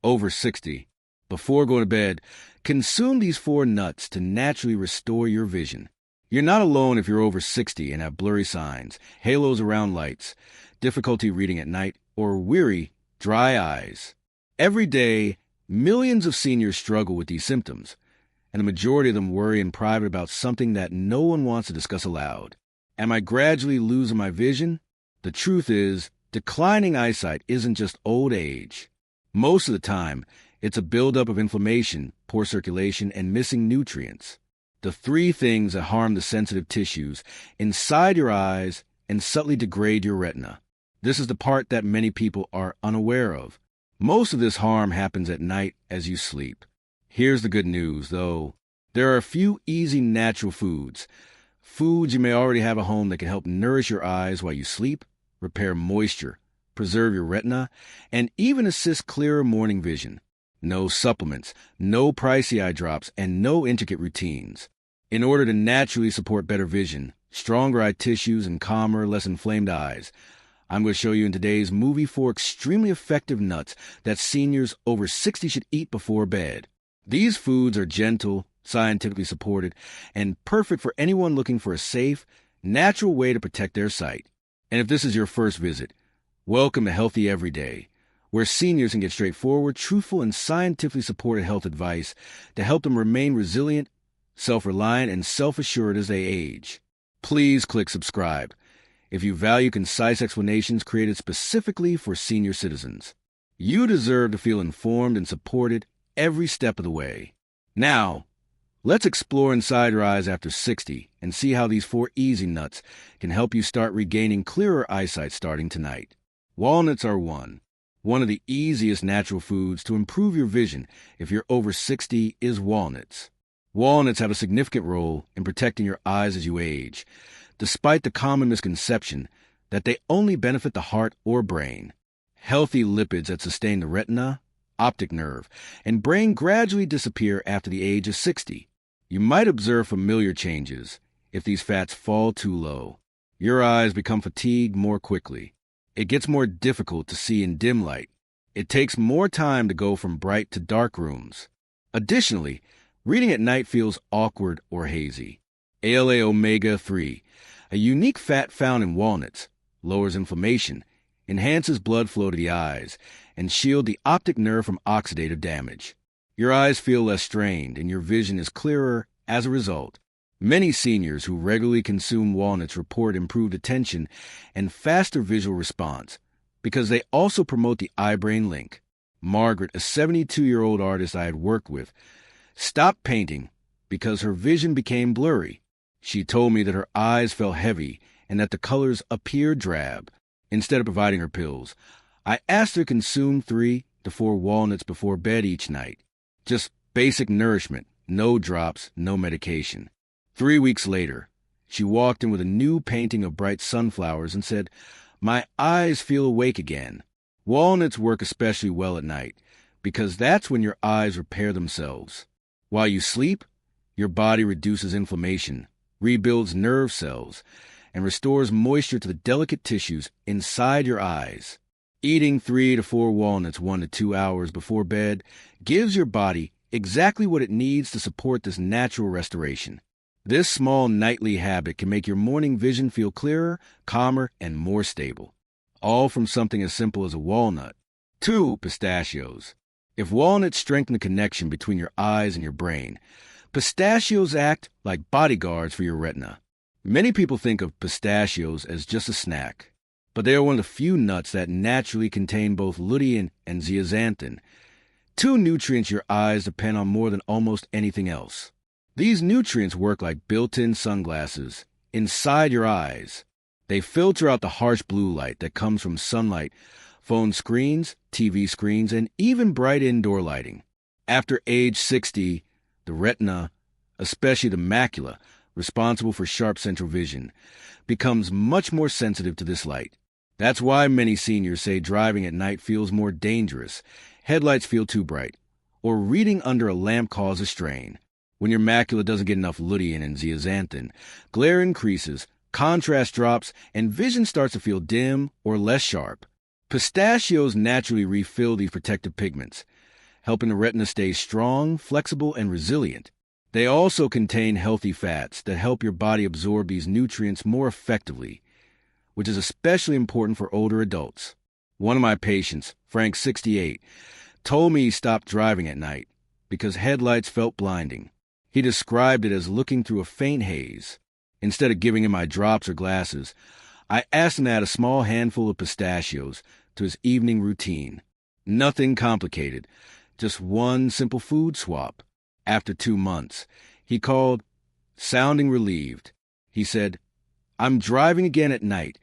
over 60. Before going to bed, consume these 4 nuts to naturally restore your vision. You're not alone if you're over 60 and have blurry signs, halos around lights, difficulty reading at night, or weary, dry eyes. Every day, millions of seniors struggle with these symptoms, and the majority of them worry in private about something that no one wants to discuss aloud. Am I gradually losing my vision? The truth is, declining eyesight isn't just old age. Most of the time, it's a buildup of inflammation, poor circulation, and missing nutrients. The 3 things that harm the sensitive tissues inside your eyes and subtly degrade your retina. This is the part that many people are unaware of. Most of this harm happens at night as you sleep. Here's the good news, though. There are a few easy natural foods. Foods you may already have at home that can help nourish your eyes while you sleep, repair moisture, preserve your retina, and even assist clearer morning vision. No supplements, no pricey eye drops, and no intricate routines. In order to naturally support better vision, stronger eye tissues, and calmer, less inflamed eyes, I'm going to show you in today's movie 4 extremely effective nuts that seniors over 60 should eat before bed. These foods are gentle, scientifically supported, and perfect for anyone looking for a safe, natural way to protect their sight. And if this is your first visit, welcome to Healthy Everyday, where seniors can get straightforward, truthful, and scientifically supported health advice to help them remain resilient, self-reliant, and self-assured as they age. Please click subscribe if you value concise explanations created specifically for senior citizens. You deserve to feel informed and supported every step of the way. Now, let's explore inside your eyes after 60 and see how these 4 easy nuts can help you start regaining clearer eyesight starting tonight. Walnuts are one of the easiest natural foods to improve your vision if you're over 60 is walnuts. Walnuts have a significant role in protecting your eyes as you age, despite the common misconception that they only benefit the heart or brain. Healthy lipids that sustain the retina, optic nerve, and brain gradually disappear after the age of 60. You might observe familiar changes if these fats fall too low. Your eyes become fatigued more quickly. It gets more difficult to see in dim light. It takes more time to go from bright to dark rooms. Additionally, reading at night feels awkward or hazy. ALA omega-3, a unique fat found in walnuts, lowers inflammation, enhances blood flow to the eyes, and shields the optic nerve from oxidative damage. Your eyes feel less strained, and your vision is clearer as a result. Many seniors who regularly consume walnuts report improved attention and faster visual response because they also promote the eye-brain link. Margaret, a 72-year-old artist I had worked with, stopped painting because her vision became blurry. She told me that her eyes felt heavy and that the colors appeared drab. Instead of providing her pills, I asked her to consume 3 to 4 walnuts before bed each night. Just basic nourishment, no drops, no medication. 3 weeks later, she walked in with a new painting of bright sunflowers and said, "My eyes feel awake again." Walnuts work especially well at night because that's when your eyes repair themselves. While you sleep, your body reduces inflammation, rebuilds nerve cells, and restores moisture to the delicate tissues inside your eyes. Eating 3 to 4 walnuts 1 to 2 hours before bed gives your body exactly what it needs to support this natural restoration. This small nightly habit can make your morning vision feel clearer, calmer, and more stable. All from something as simple as a walnut. 2. Pistachios. If walnuts strengthen the connection between your eyes and your brain, pistachios act like bodyguards for your retina. Many people think of pistachios as just a snack, but they are one of the few nuts that naturally contain both lutein and zeaxanthin, 2 nutrients your eyes depend on more than almost anything else. These nutrients work like built-in sunglasses inside your eyes. They filter out the harsh blue light that comes from sunlight, phone screens, TV screens, and even bright indoor lighting. After age 60, the retina, especially the macula, responsible for sharp central vision, becomes much more sensitive to this light. That's why many seniors say driving at night feels more dangerous, headlights feel too bright, or reading under a lamp causes strain. When your macula doesn't get enough lutein and zeaxanthin, glare increases, contrast drops, and vision starts to feel dim or less sharp. Pistachios naturally refill these protective pigments, helping the retina stay strong, flexible, and resilient. They also contain healthy fats that help your body absorb these nutrients more effectively, which is especially important for older adults. One of my patients, Frank, 68, told me he stopped driving at night because headlights felt blinding. He described it as looking through a faint haze. Instead of giving him my drops or glasses, I asked him to add a small handful of pistachios to his evening routine. Nothing complicated, just one simple food swap. After 2 months, he called, sounding relieved. He said, "I'm driving again at night,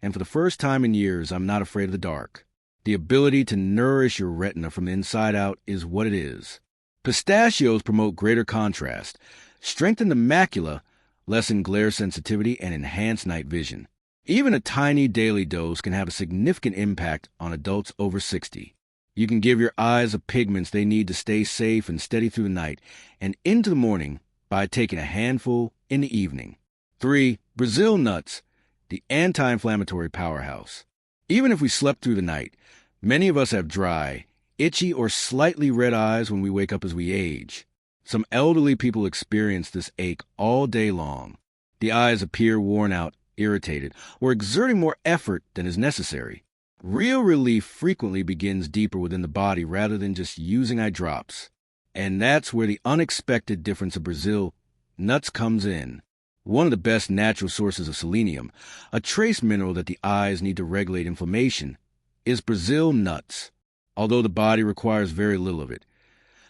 and for the first time in years, I'm not afraid of the dark." The ability to nourish your retina from the inside out is what it is. Pistachios promote greater contrast, strengthen the macula, lessen glare sensitivity, and enhance night vision. Even a tiny daily dose can have a significant impact on adults over 60. You can give your eyes the pigments they need to stay safe and steady through the night and into the morning by taking a handful in the evening. 3. Brazil nuts, the anti-inflammatory powerhouse. Even if we slept through the night, many of us have dry, itchy, or slightly red eyes when we wake up as we age. Some elderly people experience this ache all day long. The eyes appear worn out, irritated, or exerting more effort than is necessary. Real relief frequently begins deeper within the body rather than just using eye drops. And that's where the unexpected difference of Brazil nuts comes in. One of the best natural sources of selenium, a trace mineral that the eyes need to regulate inflammation, is Brazil nuts, although the body requires very little of it.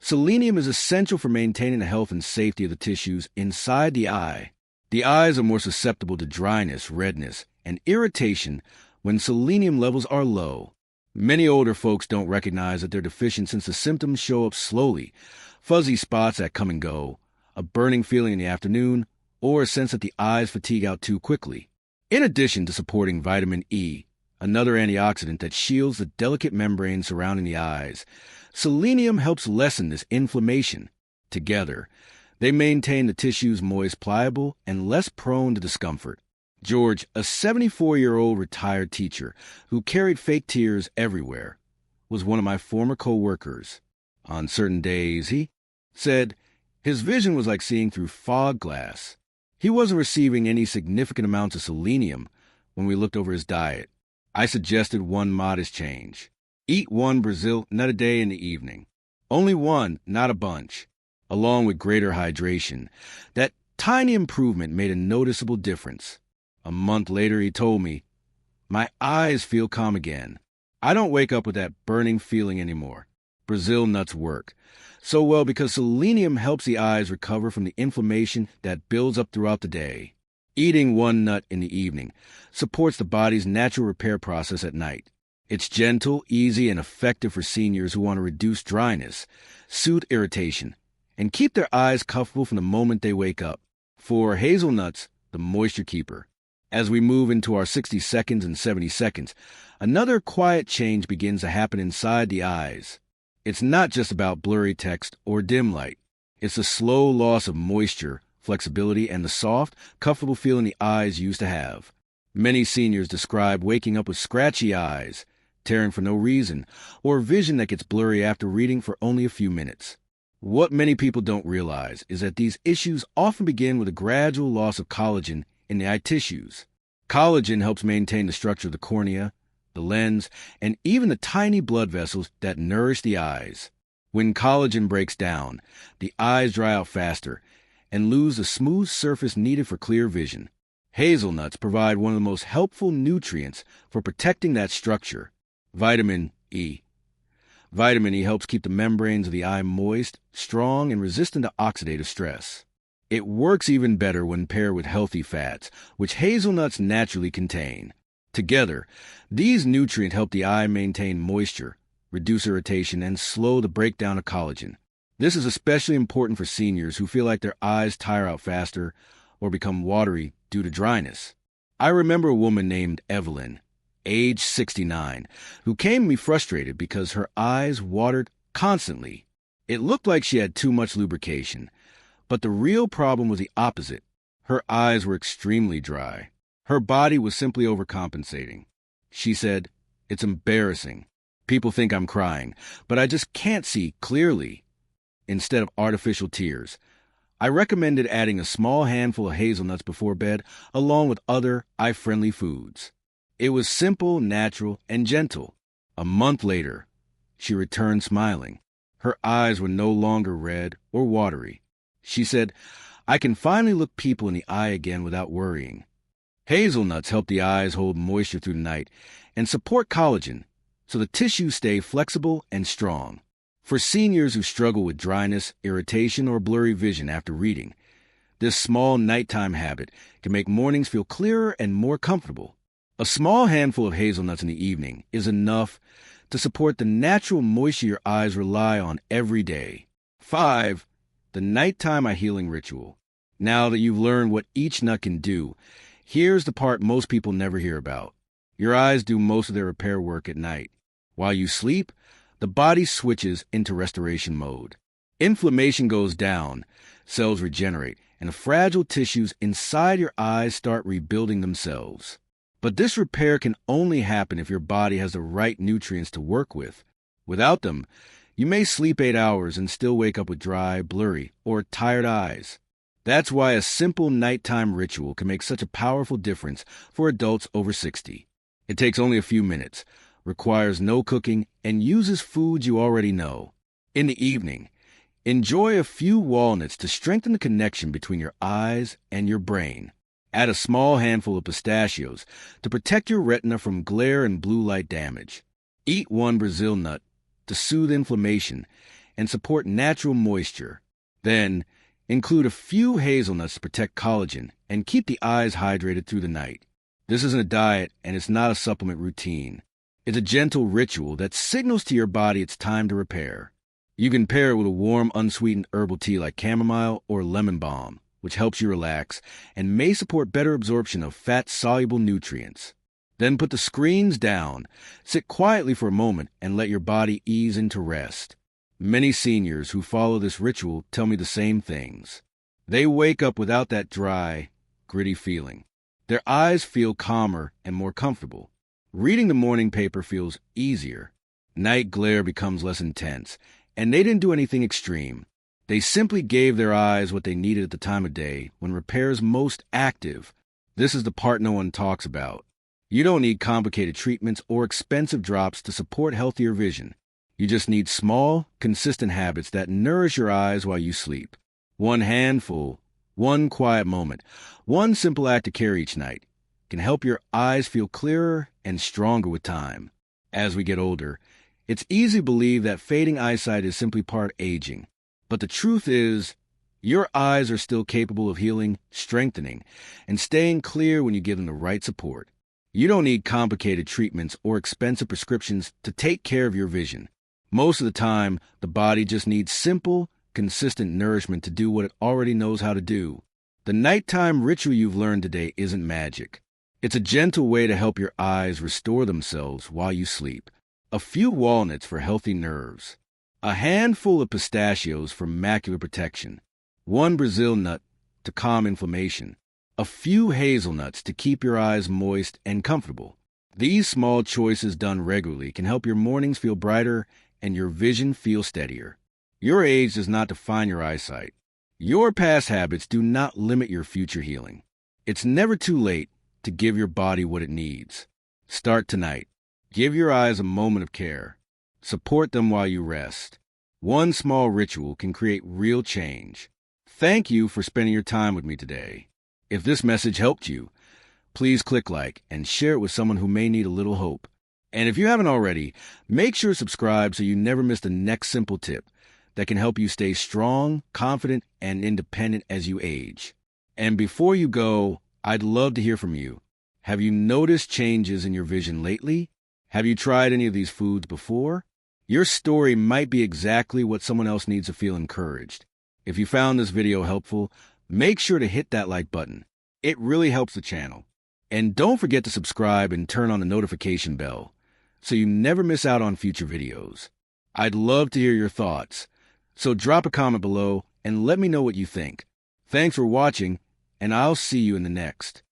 Selenium is essential for maintaining the health and safety of the tissues inside the eye. The eyes are more susceptible to dryness, redness, and irritation when selenium levels are low. Many older folks don't recognize that they're deficient since the symptoms show up slowly: fuzzy spots that come and go, a burning feeling in the afternoon, or a sense that the eyes fatigue out too quickly. In addition to supporting vitamin E, another antioxidant that shields the delicate membrane surrounding the eyes, selenium helps lessen this inflammation. Together, they maintain the tissues moist, pliable, and less prone to discomfort. George, a 74-year-old retired teacher who carried fake tears everywhere, was one of my former co-workers. On certain days, he said his vision was like seeing through fog glass. He wasn't receiving any significant amounts of selenium when we looked over his diet. I suggested one modest change. Eat one Brazil nut a day in the evening. Only one, not a bunch. Along with greater hydration, that tiny improvement made a noticeable difference. A month later, he told me, "My eyes feel calm again. I don't wake up with that burning feeling anymore." Brazil nuts work so well because selenium helps the eyes recover from the inflammation that builds up throughout the day. Eating one nut in the evening supports the body's natural repair process at night. It's gentle, easy, and effective for seniors who want to reduce dryness, soothe irritation, and keep their eyes comfortable from the moment they wake up. 4. Hazelnuts, the moisture keeper. As we move into our 60 seconds and 70 seconds, another quiet change begins to happen inside the eyes. It's not just about blurry text or dim light. It's the slow loss of moisture, flexibility, and the soft, comfortable feeling the eyes used to have. Many seniors describe waking up with scratchy eyes, tearing for no reason, or vision that gets blurry after reading for only a few minutes. What many people don't realize is that these issues often begin with a gradual loss of collagen in the eye tissues. Collagen helps maintain the structure of the cornea, the lens, and even the tiny blood vessels that nourish the eyes. When collagen breaks down, the eyes dry out faster and lose the smooth surface needed for clear vision. Hazelnuts provide one of the most helpful nutrients for protecting that structure: vitamin E. Vitamin E helps keep the membranes of the eye moist, strong, and resistant to oxidative stress. It works even better when paired with healthy fats, which hazelnuts naturally contain. Together, these nutrients help the eye maintain moisture, reduce irritation, and slow the breakdown of collagen. This is especially important for seniors who feel like their eyes tire out faster or become watery due to dryness. I remember a woman named Evelyn, age 69, who came to me frustrated because her eyes watered constantly. It looked like she had too much lubrication, but the real problem was the opposite. Her eyes were extremely dry. Her body was simply overcompensating. She said, "It's embarrassing. People think I'm crying, but I just can't see clearly instead of artificial tears. I recommended adding a small handful of hazelnuts before bed, along with other eye-friendly foods. It was simple, natural, and gentle. A month later, she returned smiling. Her eyes were no longer red or watery. She said, "I can finally look people in the eye again without worrying." Hazelnuts help the eyes hold moisture through the night and support collagen, so the tissues stay flexible and strong. For seniors who struggle with dryness, irritation, or blurry vision after reading, this small nighttime habit can make mornings feel clearer and more comfortable. A small handful of hazelnuts in the evening is enough to support the natural moisture your eyes rely on every day. 5. The nighttime eye healing ritual. Now that you've learned what each nut can do, here's the part most people never hear about. Your eyes do most of their repair work at night. While you sleep, the body switches into restoration mode. Inflammation goes down, cells regenerate, and the fragile tissues inside your eyes start rebuilding themselves. But this repair can only happen if your body has the right nutrients to work with. Without them, you may sleep 8 hours and still wake up with dry, blurry, or tired eyes. That's why a simple nighttime ritual can make such a powerful difference for adults over 60. It takes only a few minutes, requires no cooking, and uses foods you already know. In the evening, enjoy a few walnuts to strengthen the connection between your eyes and your brain. Add a small handful of pistachios to protect your retina from glare and blue light damage. Eat one Brazil nut to soothe inflammation and support natural moisture. Then, include a few hazelnuts to protect collagen and keep the eyes hydrated through the night. This isn't a diet, and it's not a supplement routine. It's a gentle ritual that signals to your body it's time to repair. You can pair it with a warm, unsweetened herbal tea like chamomile or lemon balm, which helps you relax and may support better absorption of fat-soluble nutrients. Then put the screens down, sit quietly for a moment, and let your body ease into rest. Many seniors who follow this ritual tell me the same things. They wake up without that dry, gritty feeling. Their eyes feel calmer and more comfortable. Reading the morning paper feels easier. Night glare becomes less intense, and they didn't do anything extreme. They simply gave their eyes what they needed at the time of day when repair is most active. This is the part no one talks about. You don't need complicated treatments or expensive drops to support healthier vision. You just need small, consistent habits that nourish your eyes while you sleep. One handful, one quiet moment, one simple act of care each night can help your eyes feel clearer and stronger with time. As we get older, it's easy to believe that fading eyesight is simply part of aging. But the truth is, your eyes are still capable of healing, strengthening, and staying clear when you give them the right support. You don't need complicated treatments or expensive prescriptions to take care of your vision. Most of the time, the body just needs simple, consistent nourishment to do what it already knows how to do. The nighttime ritual you've learned today isn't magic. It's a gentle way to help your eyes restore themselves while you sleep. A few walnuts for healthy nerves. A handful of pistachios for macular protection. One Brazil nut to calm inflammation. A few hazelnuts to keep your eyes moist and comfortable. These small choices done regularly can help your mornings feel brighter and your vision feel steadier. Your age does not define your eyesight. Your past habits do not limit your future healing. It's never too late to give your body what it needs. Start tonight. Give your eyes a moment of care. Support them while you rest. One small ritual can create real change. Thank you for spending your time with me today. If this message helped you, please click like and share it with someone who may need a little hope. And if you haven't already, make sure to subscribe so you never miss the next simple tip that can help you stay strong, confident, and independent as you age. And before you go, I'd love to hear from you. Have you noticed changes in your vision lately? Have you tried any of these foods before? Your story might be exactly what someone else needs to feel encouraged. If you found this video helpful, make sure to hit that like button. It really helps the channel. And don't forget to subscribe and turn on the notification bell so you never miss out on future videos. I'd love to hear your thoughts, so drop a comment below and let me know what you think. Thanks for watching, and I'll see you in the next.